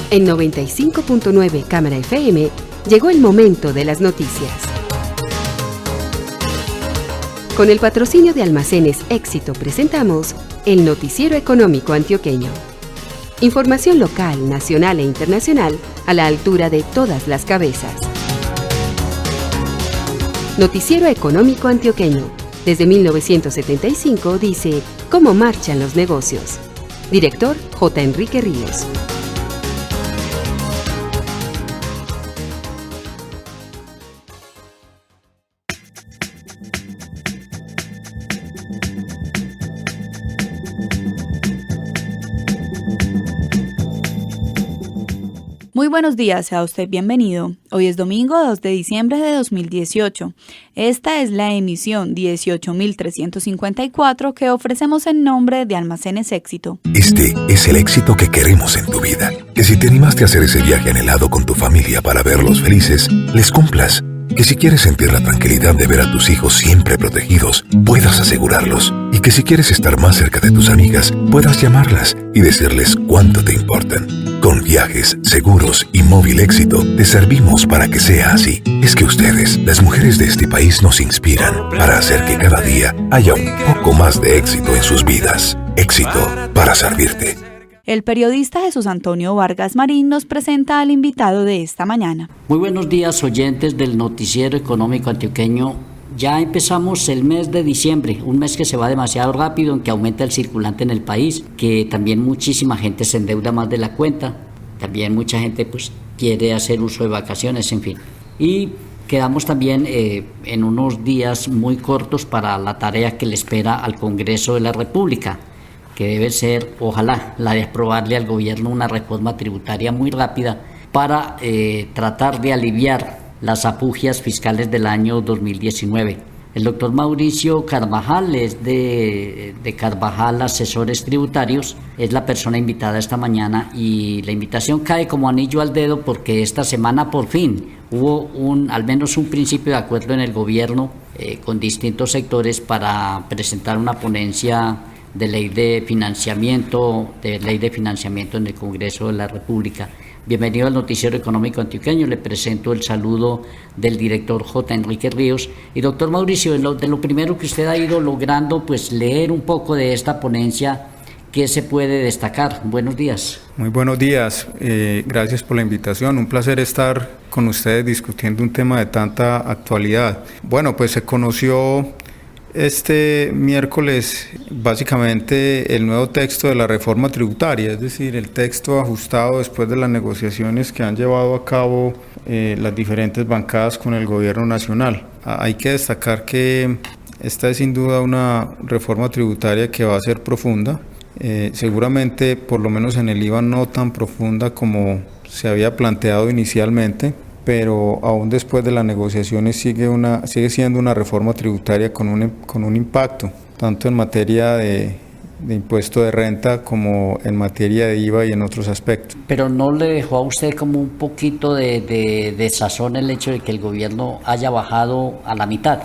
En 95.9 Cámara FM llegó el momento de las noticias. Con el patrocinio de Almacenes Éxito presentamos el Noticiero Económico Antioqueño. Información local, nacional e internacional a la altura de todas las cabezas. Noticiero Económico Antioqueño. Desde 1975 dice cómo marchan los negocios. Director J. Enrique Ríos. Muy buenos días, sea usted bienvenido. Hoy es domingo 2 de diciembre de 2018. Esta es la emisión 18.354 que ofrecemos en nombre de Almacenes Éxito. Este es el éxito que queremos en tu vida. Que si te animaste a hacer ese viaje anhelado con tu familia para verlos felices, les cumplas. Que si quieres sentir la tranquilidad de ver a tus hijos siempre protegidos, puedas asegurarlos. Y que si quieres estar más cerca de tus amigas, puedas llamarlas y decirles cuánto te importan. Con Viajes, Seguros y Móvil Éxito, te servimos para que sea así. Es que ustedes, las mujeres de este país, nos inspiran para hacer que cada día haya un poco más de éxito en sus vidas. Éxito para servirte. El periodista Jesús Antonio Vargas Marín nos presenta al invitado de esta mañana. Muy buenos días, oyentes del Noticiero Económico Antioqueño. Ya empezamos el mes de diciembre, un mes que se va demasiado rápido, en que aumenta el circulante en el país, que también muchísima gente se endeuda más de la cuenta, también mucha gente pues quiere hacer uso de vacaciones, en fin. Y quedamos también en unos días muy cortos para la tarea que le espera al Congreso de la República, que debe ser, ojalá, la de aprobarle al gobierno una reforma tributaria muy rápida para tratar de aliviar las afugias fiscales del año 2019. El doctor Mauricio Carvajal es de Carvajal Asesores Tributarios, es la persona invitada esta mañana y la invitación cae como anillo al dedo porque esta semana por fin hubo al menos un principio de acuerdo en el gobierno con distintos sectores para presentar una ponencia de ley de financiamiento en el Congreso de la República. Bienvenido al Noticiero Económico Antioqueño. Le presento el saludo del director J. Enrique Ríos. Y doctor Mauricio, de lo primero que usted ha ido logrando, pues leer un poco de esta ponencia, ¿qué se puede destacar? Buenos días. Muy buenos días. Gracias por la invitación. Un placer estar con ustedes discutiendo un tema de tanta actualidad. Bueno, pues se conoció este miércoles básicamente el nuevo texto de la reforma tributaria, es decir, el texto ajustado después de las negociaciones que han llevado a cabo las diferentes bancadas con el gobierno nacional. Hay que destacar que esta es sin duda una reforma tributaria que va a ser profunda, seguramente por lo menos en el IVA no tan profunda como se había planteado inicialmente, pero aún después de las negociaciones sigue siendo una reforma tributaria con un impacto, tanto en materia de impuesto de renta como en materia de IVA y en otros aspectos. Pero ¿no le dejó a usted como un poquito de sazón el hecho de que el gobierno haya bajado a la mitad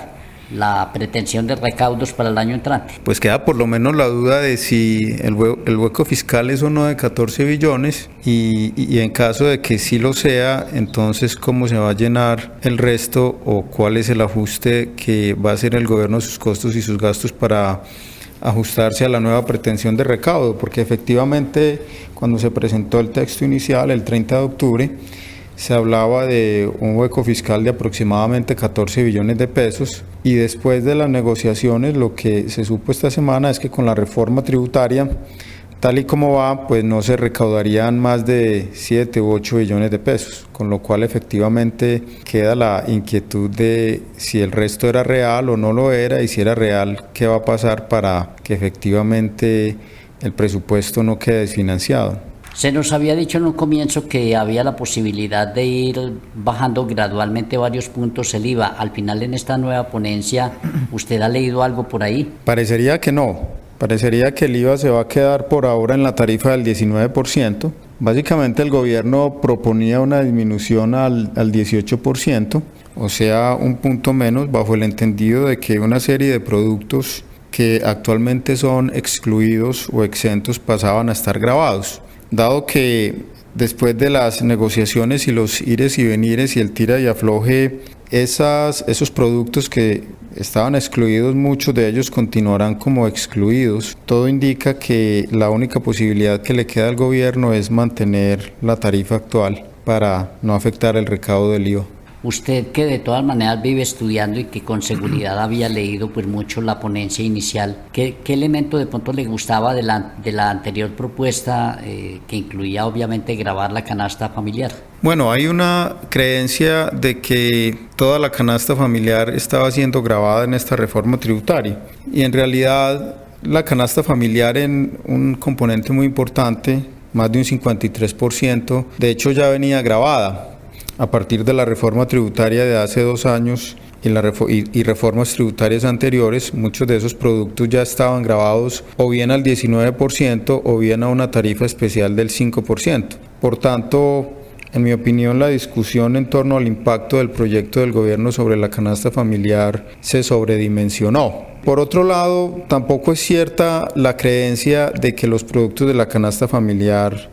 la pretensión de recaudos para el año entrante? Pues queda por lo menos la duda de si el hueco fiscal es o no de 14 billones y en caso de que sí lo sea, entonces cómo se va a llenar el resto o cuál es el ajuste que va a hacer el gobierno de sus costos y sus gastos para ajustarse a la nueva pretensión de recaudo, porque efectivamente cuando se presentó el texto inicial el 30 de octubre se hablaba de un hueco fiscal de aproximadamente 14 billones de pesos y después de las negociaciones lo que se supo esta semana es que con la reforma tributaria tal y como va, pues no se recaudarían más de 7 u 8 billones de pesos, con lo cual efectivamente queda la inquietud de si el resto era real o no lo era y si era real, qué va a pasar para que efectivamente el presupuesto no quede desfinanciado. Se nos había dicho en un comienzo que había la posibilidad de ir bajando gradualmente varios puntos el IVA. Al final, en esta nueva ponencia, ¿usted ha leído algo por ahí? Parecería que no. Parecería que el IVA se va a quedar por ahora en la tarifa del 19%. Básicamente el gobierno proponía una disminución al 18%, o sea, un punto menos, bajo el entendido de que una serie de productos que actualmente son excluidos o exentos pasaban a estar gravados. Dado que después de las negociaciones y los ires y venires y el tira y afloje, esos productos que estaban excluidos, muchos de ellos continuarán como excluidos. Todo indica que la única posibilidad que le queda al gobierno es mantener la tarifa actual para no afectar el recaudo del IVA. Usted, que de todas maneras vive estudiando y que con seguridad había leído pues mucho la ponencia inicial, ¿qué elemento de pronto le gustaba de la anterior propuesta, que incluía obviamente gravar la canasta familiar? Bueno, hay una creencia de que toda la canasta familiar estaba siendo grabada en esta reforma tributaria, y en realidad la canasta familiar, en un componente muy importante, más de un 53%, de hecho ya venía grabada a partir de la reforma tributaria de hace 2 años y reformas tributarias anteriores. Muchos de esos productos ya estaban grabados o bien al 19% o bien a una tarifa especial del 5%. Por tanto, en mi opinión, la discusión en torno al impacto del proyecto del gobierno sobre la canasta familiar se sobredimensionó. Por otro lado, tampoco es cierta la creencia de que los productos de la canasta familiar,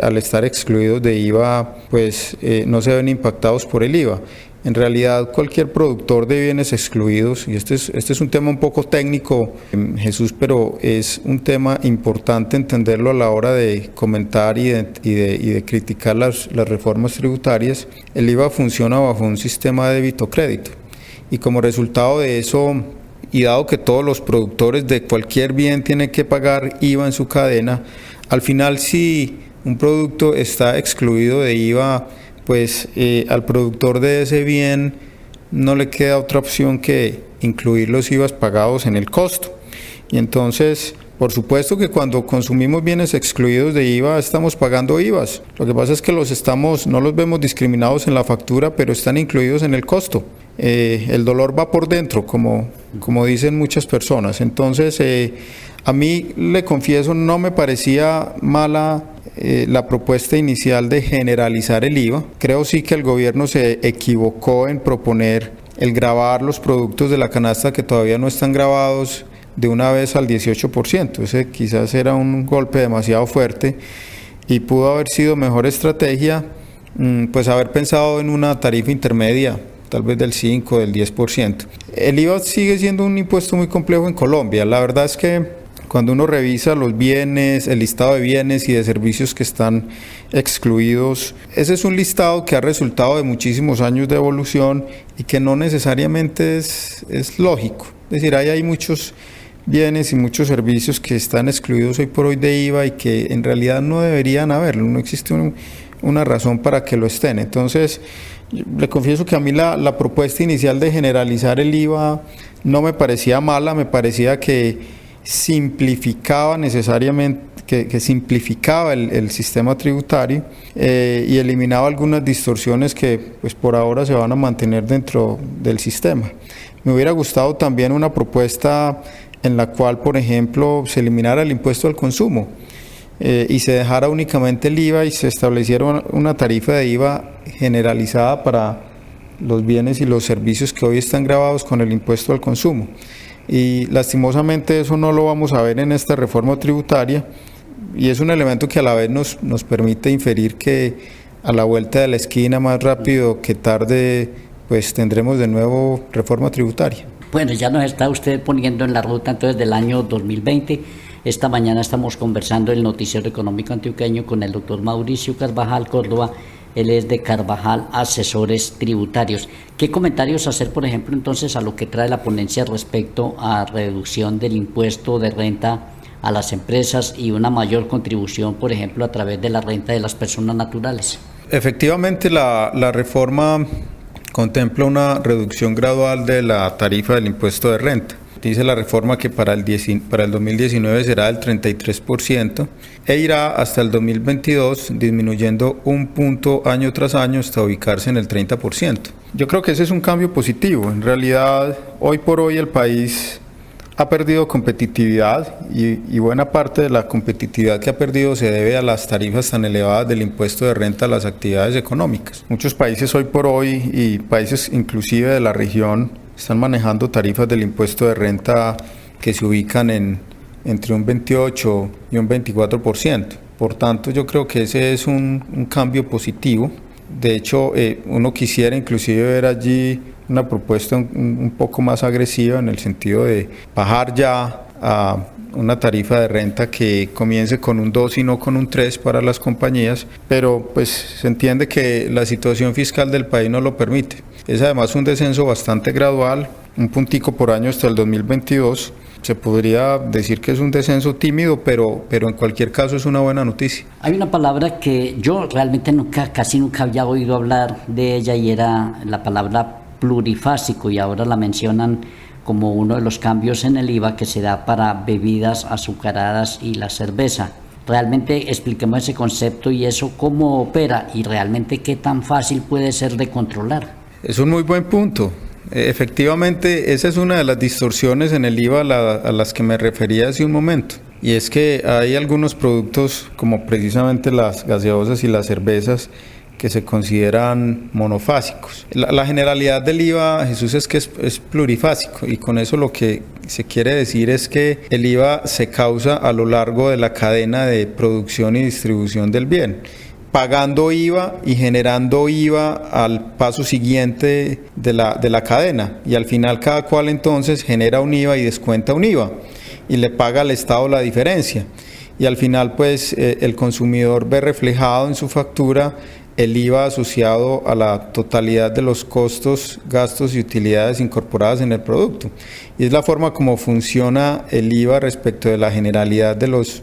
al estar excluidos de IVA, pues no se ven impactados por el IVA. En realidad, cualquier productor de bienes excluidos, y este es un tema un poco técnico, Jesús, pero es un tema importante entenderlo a la hora de comentar y de criticar las reformas tributarias. El IVA funciona bajo un sistema de débito-crédito, y como resultado de eso, y dado que todos los productores de cualquier bien tienen que pagar IVA en su cadena, al final, si un producto está excluido de IVA, pues al productor de ese bien no le queda otra opción que incluir los IVAs pagados en el costo. Y entonces, por supuesto que cuando consumimos bienes excluidos de IVA estamos pagando IVAs. Lo que pasa es que no los vemos discriminados en la factura, pero están incluidos en el costo. El dolor va por dentro, como dicen muchas personas. Entonces, a mí, le confieso, no me parecía mala la propuesta inicial de generalizar el IVA. Creo sí que el gobierno se equivocó en proponer el gravar los productos de la canasta que todavía no están grabados de una vez al 18%. Ese quizás era un golpe demasiado fuerte, y pudo haber sido mejor estrategia pues haber pensado en una tarifa intermedia, tal vez del 5, del 10%. El IVA sigue siendo un impuesto muy complejo en Colombia. La verdad es que cuando uno revisa los bienes, el listado de bienes y de servicios que están excluidos, ese es un listado que ha resultado de muchísimos años de evolución y que no necesariamente es lógico. Es decir, hay muchos bienes y muchos servicios que están excluidos hoy por hoy de IVA y que en realidad no deberían haberlo, no existe una razón para que lo estén. Entonces, le confieso que a mí la propuesta inicial de generalizar el IVA no me parecía mala, me parecía que simplificaba necesariamente, que simplificaba el sistema tributario y eliminaba algunas distorsiones que pues por ahora se van a mantener dentro del sistema. Me hubiera gustado también una propuesta en la cual, por ejemplo, se eliminara el impuesto al consumo y se dejara únicamente el IVA y se estableciera una tarifa de IVA generalizada para los bienes y los servicios que hoy están gravados con el impuesto al consumo. Y lastimosamente eso no lo vamos a ver en esta reforma tributaria, y es un elemento que a la vez nos permite inferir que a la vuelta de la esquina, más rápido que tarde, pues tendremos de nuevo reforma tributaria. Bueno, ya nos está usted poniendo en la ruta entonces del año 2020. Esta mañana estamos conversando en el Noticiero Económico Antioqueño con el doctor Mauricio Carvajal Córdoba. Él es de Carvajal Asesores Tributarios. ¿Qué comentarios hacer, por ejemplo, entonces a lo que trae la ponencia respecto a reducción del impuesto de renta a las empresas y una mayor contribución, por ejemplo, a través de la renta de las personas naturales? Efectivamente, la reforma contempla una reducción gradual de la tarifa del impuesto de renta. Dice la reforma que para el 2019 será del 33% e irá hasta el 2022 disminuyendo un punto año tras año hasta ubicarse en el 30%. Yo creo que ese es un cambio positivo. En realidad, hoy por hoy el país ha perdido competitividad y buena parte de la competitividad que ha perdido se debe a las tarifas tan elevadas del impuesto de renta a las actividades económicas. Muchos países hoy por hoy, y países inclusive de la región, están manejando tarifas del impuesto de renta que se ubican entre un 28 y un 24%. Por tanto, yo creo que ese es un cambio positivo. De hecho, uno quisiera inclusive ver allí una propuesta un poco más agresiva en el sentido de bajar ya a una tarifa de renta que comience con un 2 y no con un 3 para las compañías, pero pues se entiende que la situación fiscal del país no lo permite. Es además un descenso bastante gradual, un puntico por año hasta el 2022. Se podría decir que es un descenso tímido, pero en cualquier caso es una buena noticia. Hay una palabra que yo realmente casi nunca había oído hablar de ella y era la palabra plurifásico, y ahora la mencionan como uno de los cambios en el IVA que se da para bebidas azucaradas y la cerveza. Realmente expliquemos ese concepto y eso cómo opera y realmente qué tan fácil puede ser de controlar. Es un muy buen punto. Efectivamente, esa es una de las distorsiones en el IVA a las que me refería hace un momento. Y es que hay algunos productos, como precisamente las gaseosas y las cervezas, que se consideran monofásicos. La generalidad del IVA, Jesús, es que es plurifásico, y con eso lo que se quiere decir es que el IVA se causa a lo largo de la cadena de producción y distribución del bien, pagando IVA y generando IVA al paso siguiente de la cadena, y al final cada cual entonces genera un IVA y descuenta un IVA y le paga al Estado la diferencia, y al final pues el consumidor ve reflejado en su factura el IVA asociado a la totalidad de los costos, gastos y utilidades incorporadas en el producto. Y es la forma como funciona el IVA respecto de la generalidad de los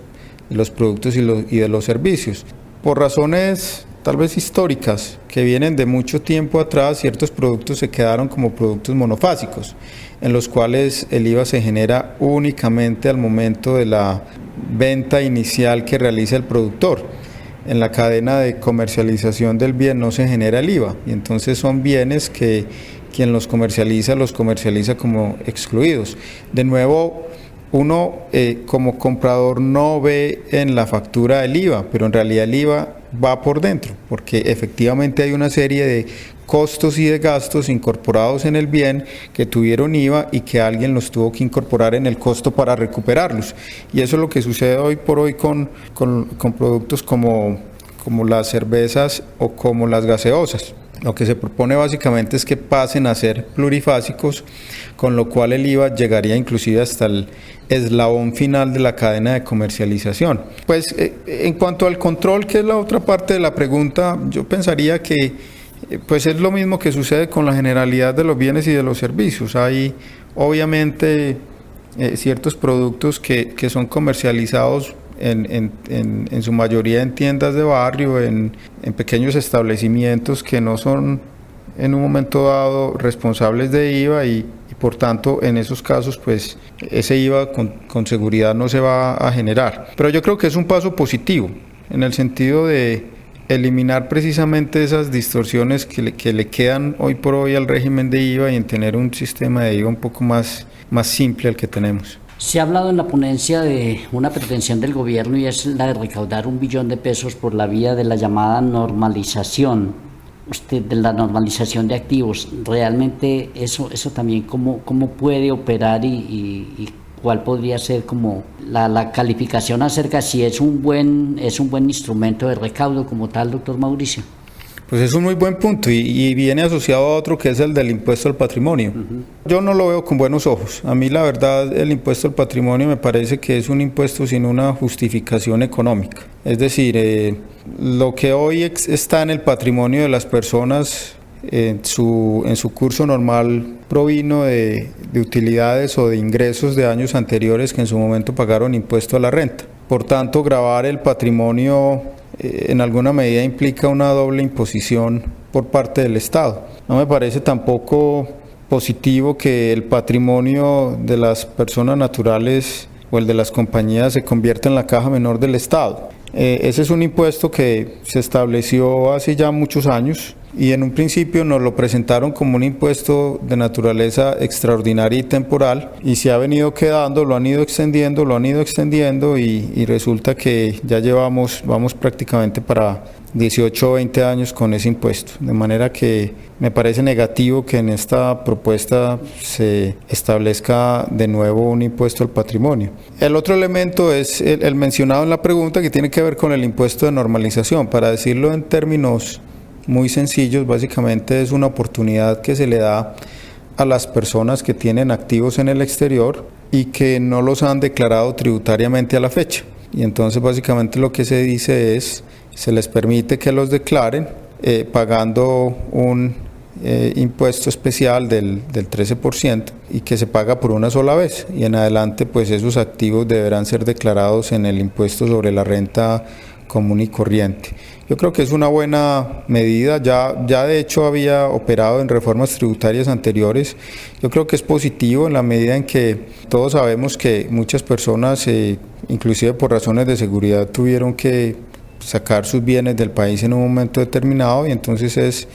productos y de los servicios. Por razones tal vez históricas, que vienen de mucho tiempo atrás, ciertos productos se quedaron como productos monofásicos, en los cuales el IVA se genera únicamente al momento de la venta inicial que realiza el productor. En la cadena de comercialización del bien no se genera el IVA, y entonces son bienes que quien los comercializa como excluidos. De nuevo, uno como comprador no ve en la factura el IVA, pero en realidad el IVA va por dentro, porque efectivamente hay una serie de costos y de gastos incorporados en el bien que tuvieron IVA y que alguien los tuvo que incorporar en el costo para recuperarlos. Y eso es lo que sucede hoy por hoy con productos como las cervezas o como las gaseosas. Lo que se propone básicamente es que pasen a ser plurifásicos, con lo cual el IVA llegaría inclusive hasta el eslabón final de la cadena de comercialización. Pues en cuanto al control, que es la otra parte de la pregunta, yo pensaría que pues es lo mismo que sucede con la generalidad de los bienes y de los servicios. Hay obviamente ciertos productos que son comercializados en su mayoría en tiendas de barrio, en pequeños establecimientos que no son en un momento dado responsables de IVA, y por tanto en esos casos pues ese IVA con seguridad no se va a generar. Pero yo creo que es un paso positivo en el sentido de eliminar precisamente esas distorsiones que le quedan hoy por hoy al régimen de IVA, y en tener un sistema de IVA un poco más simple al que tenemos. Se ha hablado en la ponencia de una pretensión del gobierno, y es la de recaudar 1 billón de pesos por la vía de la llamada normalización, de la normalización de activos. Realmente eso también cómo puede operar y cuál podría ser como la calificación acerca de si es un buen instrumento de recaudo como tal, doctor Mauricio. Pues es un muy buen punto, y viene asociado a otro, que es el del impuesto al patrimonio. Yo no lo veo con buenos ojos. A mí la verdad el impuesto al patrimonio me parece que es un impuesto sin una justificación económica. Es decir, lo que hoy está en el patrimonio de las personas en su curso normal provino de utilidades o de ingresos de años anteriores que en su momento pagaron impuesto a la renta. Por tanto, gravar el patrimonio en alguna medida implica una doble imposición por parte del Estado. No me parece tampoco positivo que el patrimonio de las personas naturales o el de las compañías se convierta en la caja menor del Estado. Ese es un impuesto que se estableció hace ya muchos años y en un principio nos lo presentaron como un impuesto de naturaleza extraordinaria y temporal, y se ha venido quedando, lo han ido extendiendo y resulta que ya vamos prácticamente para 18 o 20 años con ese impuesto, de manera que me parece negativo que en esta propuesta se establezca de nuevo un impuesto al patrimonio. El otro elemento es el mencionado en la pregunta, que tiene que ver con el impuesto de normalización. Para decirlo en términos muy sencillos, básicamente es una oportunidad que se le da a las personas que tienen activos en el exterior y que no los han declarado tributariamente a la fecha. Y entonces básicamente lo que se dice es, se les permite que los declaren pagando un impuesto especial del 13% y que se paga por una sola vez, y en adelante pues esos activos deberán ser declarados en el impuesto sobre la renta común y corriente. Yo creo que es una buena medida, ya de hecho había operado en reformas tributarias anteriores. Yo creo que es positivo en la medida en que todos sabemos que muchas personas, inclusive por razones de seguridad, tuvieron que sacar sus bienes del país en un momento determinado, y entonces es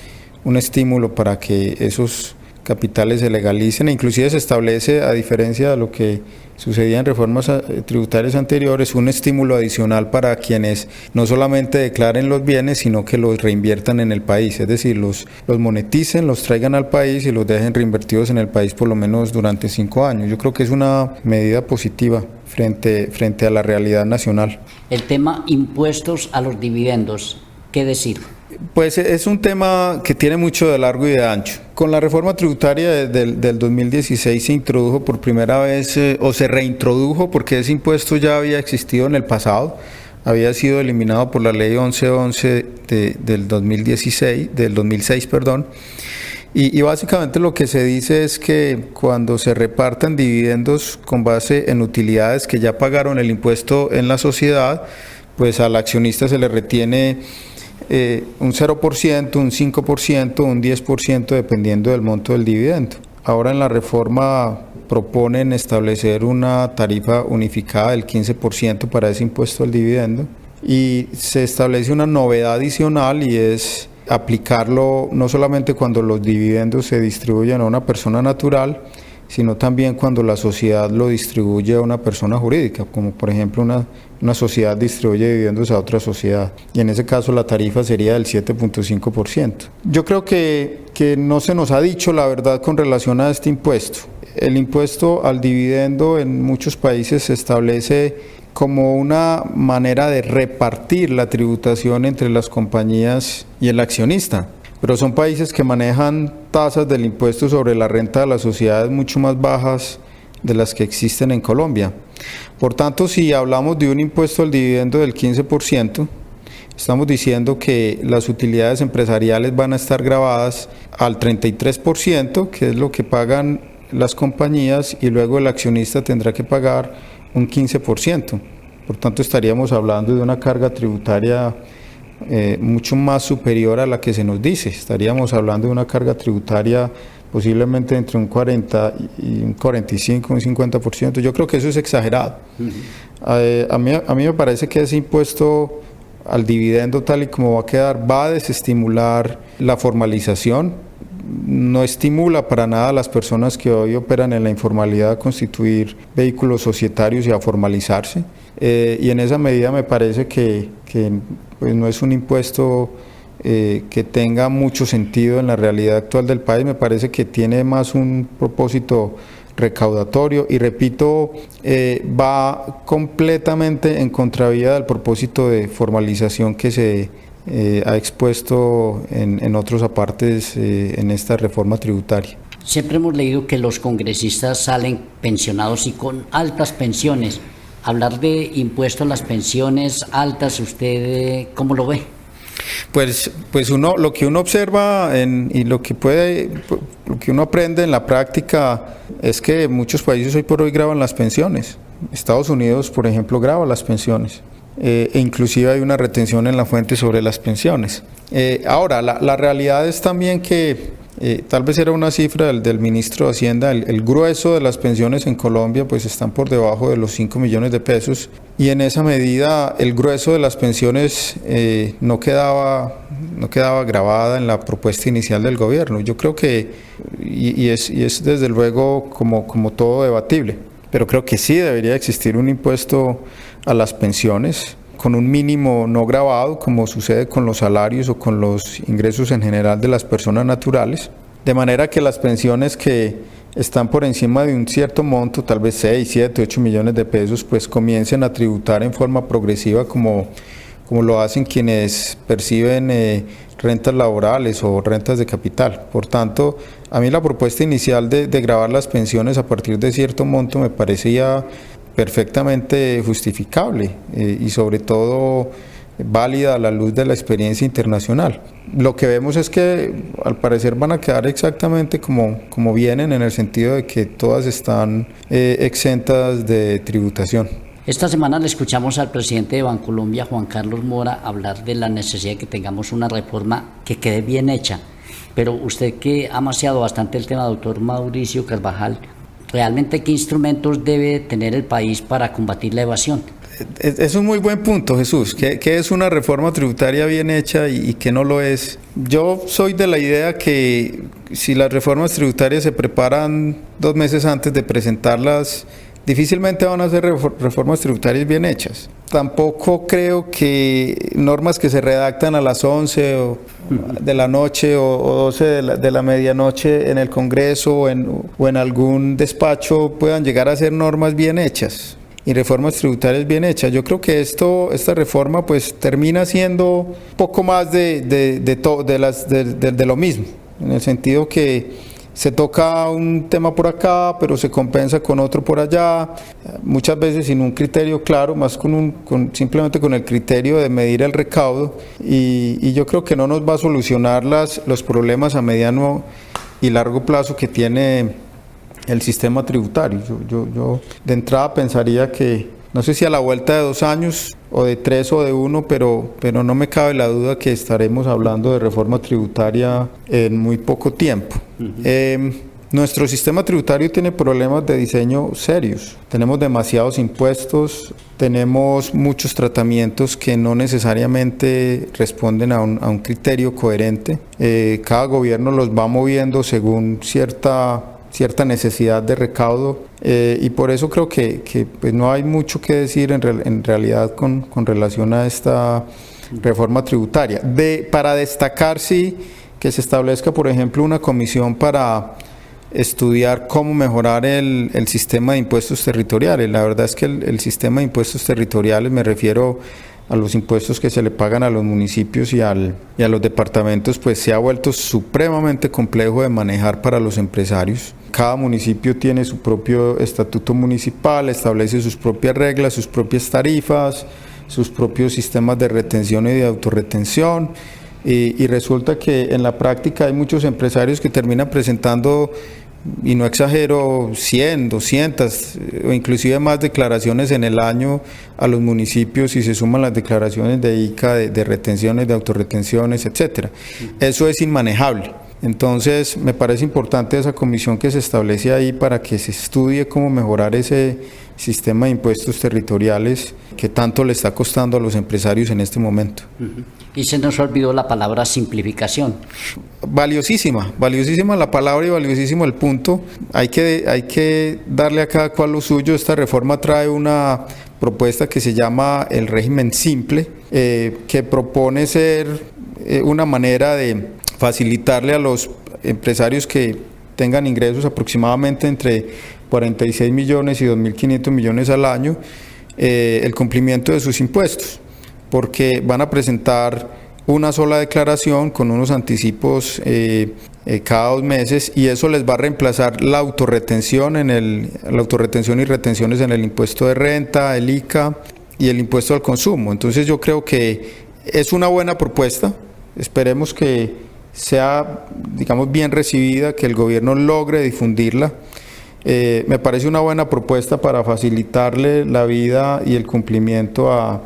un estímulo para que esos capitales se legalicen, e inclusive se establece, a diferencia de lo que sucedía en reformas tributarias anteriores, un estímulo adicional para quienes no solamente declaren los bienes, sino que los reinviertan en el país, es decir, los moneticen, los traigan al país y los dejen reinvertidos en el país por lo menos durante 5 años. Yo creo que es una medida positiva frente a la realidad nacional. El tema impuestos a los dividendos, ¿qué decir? Pues es un tema que tiene mucho de largo y de ancho. Con la reforma tributaria del 2016 se introdujo por primera vez, o se reintrodujo, porque ese impuesto ya había existido en el pasado, había sido eliminado por la ley 1111 del 2006, y básicamente lo que se dice es que cuando se repartan dividendos con base en utilidades que ya pagaron el impuesto en la sociedad, pues al accionista se le retiene un 0%, un 5%, un 10%, dependiendo del monto del dividendo. Ahora en la reforma proponen establecer una tarifa unificada del 15% para ese impuesto al dividendo, y se establece una novedad adicional, y es aplicarlo no solamente cuando los dividendos se distribuyen a una persona natural, sino también cuando la sociedad lo distribuye a una persona jurídica, como por ejemplo una sociedad distribuye dividendos a otra sociedad, y en ese caso la tarifa sería del 7.5%. Yo creo que no se nos ha dicho la verdad con relación a este impuesto. El impuesto al dividendo en muchos países se establece como una manera de repartir la tributación entre las compañías y el accionista. Pero son países que manejan tasas del impuesto sobre la renta de las sociedades mucho más bajas de las que existen en Colombia. Por tanto, si hablamos de un impuesto al dividendo del 15%, estamos diciendo que las utilidades empresariales van a estar gravadas al 33%, que es lo que pagan las compañías, y luego el accionista tendrá que pagar un 15%. Por tanto, estaríamos hablando de una carga tributaria mucho más superior a la que se nos dice. Estaríamos hablando de una carga tributaria posiblemente entre un 40 y un 45, un 50%. Yo creo que eso es exagerado. A mí me parece que ese impuesto al dividendo, tal y como va a quedar, va a desestimular la formalización. No estimula para nada a las personas que hoy operan en la informalidad a constituir vehículos societarios y a formalizarse. Y en esa medida me parece que pues no es un impuesto que tenga mucho sentido en la realidad actual del país. Me parece que tiene más un propósito recaudatorio, y repito, va completamente en contravía del propósito de formalización que se ha expuesto en otros apartes en esta reforma tributaria. Siempre hemos leído que los congresistas salen pensionados y con altas pensiones. Hablar de impuesto a las pensiones altas, ¿usted cómo lo ve? Pues lo que uno observa y lo que uno aprende en la práctica es que muchos países hoy por hoy graban las pensiones. Estados Unidos, por ejemplo, graba las pensiones. E inclusive hay una retención en la fuente sobre las pensiones. Ahora, la realidad es también que tal vez era una cifra del ministro de Hacienda, el grueso de las pensiones en Colombia pues están por debajo de los 5 millones de pesos, y en esa medida el grueso de las pensiones no quedaba grabada en la propuesta inicial del gobierno. Yo creo que, y es desde luego como todo debatible, pero creo que sí debería existir un impuesto a las pensiones con un mínimo no gravado, como sucede con los salarios o con los ingresos en general de las personas naturales, de manera que las pensiones que están por encima de un cierto monto, tal vez 6, 7, 8 millones de pesos, pues comiencen a tributar en forma progresiva como lo hacen quienes perciben rentas laborales o rentas de capital. Por tanto, a mí la propuesta inicial de gravar las pensiones a partir de cierto monto me parecía perfectamente justificable y sobre todo válida a la luz de la experiencia internacional. Lo que vemos es que al parecer van a quedar exactamente como vienen, en el sentido de que todas están exentas de tributación. Esta semana le escuchamos al presidente de Bancolombia, Juan Carlos Mora, hablar de la necesidad de que tengamos una reforma que quede bien hecha. Pero usted, que ha maciado bastante el tema, doctor Mauricio Carvajal, ¿realmente qué instrumentos debe tener el país para combatir la evasión? Es un muy buen punto, Jesús. ¿Qué es una reforma tributaria bien hecha y qué no lo es? Yo soy de la idea que si las reformas tributarias se preparan 2 meses antes de presentarlas, difícilmente van a ser reformas tributarias bien hechas. Tampoco creo que normas que se redactan a las 11 de la noche o 12 de la medianoche en el Congreso o en algún despacho puedan llegar a ser normas bien hechas y reformas tributarias bien hechas. Yo creo que esta reforma pues termina siendo poco más de lo mismo, en el sentido que se toca un tema por acá, pero se compensa con otro por allá, muchas veces sin un criterio claro, más simplemente con el criterio de medir el recaudo, y yo creo que no nos va a solucionar los problemas a mediano y largo plazo que tiene el sistema tributario. Yo de entrada pensaría que, no sé si a la vuelta de 2 años, o de 3 o de 1, pero no me cabe la duda que estaremos hablando de reforma tributaria en muy poco tiempo. Nuestro sistema tributario tiene problemas de diseño serios. Tenemos demasiados impuestos, tenemos muchos tratamientos que no necesariamente responden a un criterio coherente. Cada gobierno los va moviendo según cierta necesidad de recaudo, y por eso creo que pues no hay mucho que decir en realidad con relación a esta reforma tributaria. Para destacar, sí, que se establezca, por ejemplo, una comisión para estudiar cómo mejorar el sistema de impuestos territoriales. La verdad es que el sistema de impuestos territoriales, me refiero a los impuestos que se le pagan a los municipios y a los departamentos, pues se ha vuelto supremamente complejo de manejar para los empresarios. Cada municipio tiene su propio estatuto municipal, establece sus propias reglas, sus propias tarifas, sus propios sistemas de retención y de autorretención, y resulta que en la práctica hay muchos empresarios que terminan presentando, y no exagero, 100, 200 o inclusive más declaraciones en el año a los municipios, y se suman las declaraciones de ICA, de retenciones, de autorretenciones, etcétera. Eso es inmanejable. Entonces me parece importante esa comisión que se establece ahí para que se estudie cómo mejorar ese sistema de impuestos territoriales que tanto le está costando a los empresarios en este momento. Y se nos olvidó la palabra simplificación. Valiosísima la palabra y valiosísimo el punto. Hay que darle a cada cual lo suyo. Esta reforma trae una propuesta que se llama el régimen simple, que propone ser una manera de facilitarle a los empresarios que tengan ingresos aproximadamente entre 46 millones y 2.500 millones al año, el cumplimiento de sus impuestos, porque van a presentar una sola declaración con unos anticipos cada 2 meses, y eso les va a reemplazar la autorretención y retenciones en el impuesto de renta, el ICA y el impuesto al consumo. Entonces yo creo que es una buena propuesta. Esperemos que sea, digamos, bien recibida, que el gobierno logre difundirla. Me parece una buena propuesta para facilitarle la vida y el cumplimiento a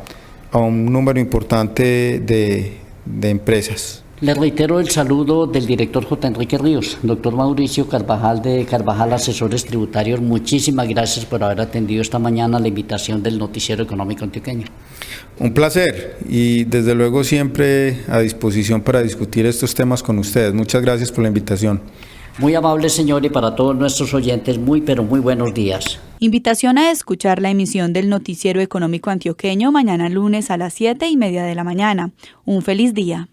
un número importante de empresas. Le reitero el saludo del director J. Enrique Ríos, doctor Mauricio Carvajal de Carvajal Asesores Tributarios. Muchísimas gracias por haber atendido esta mañana la invitación del Noticiero Económico Antioqueño. Un placer y desde luego siempre a disposición para discutir estos temas con ustedes. Muchas gracias por la invitación. Muy amable, señor, y para todos nuestros oyentes, muy buenos días. Invitación a escuchar la emisión del Noticiero Económico Antioqueño mañana lunes a las 7:30 de la mañana. Un feliz día.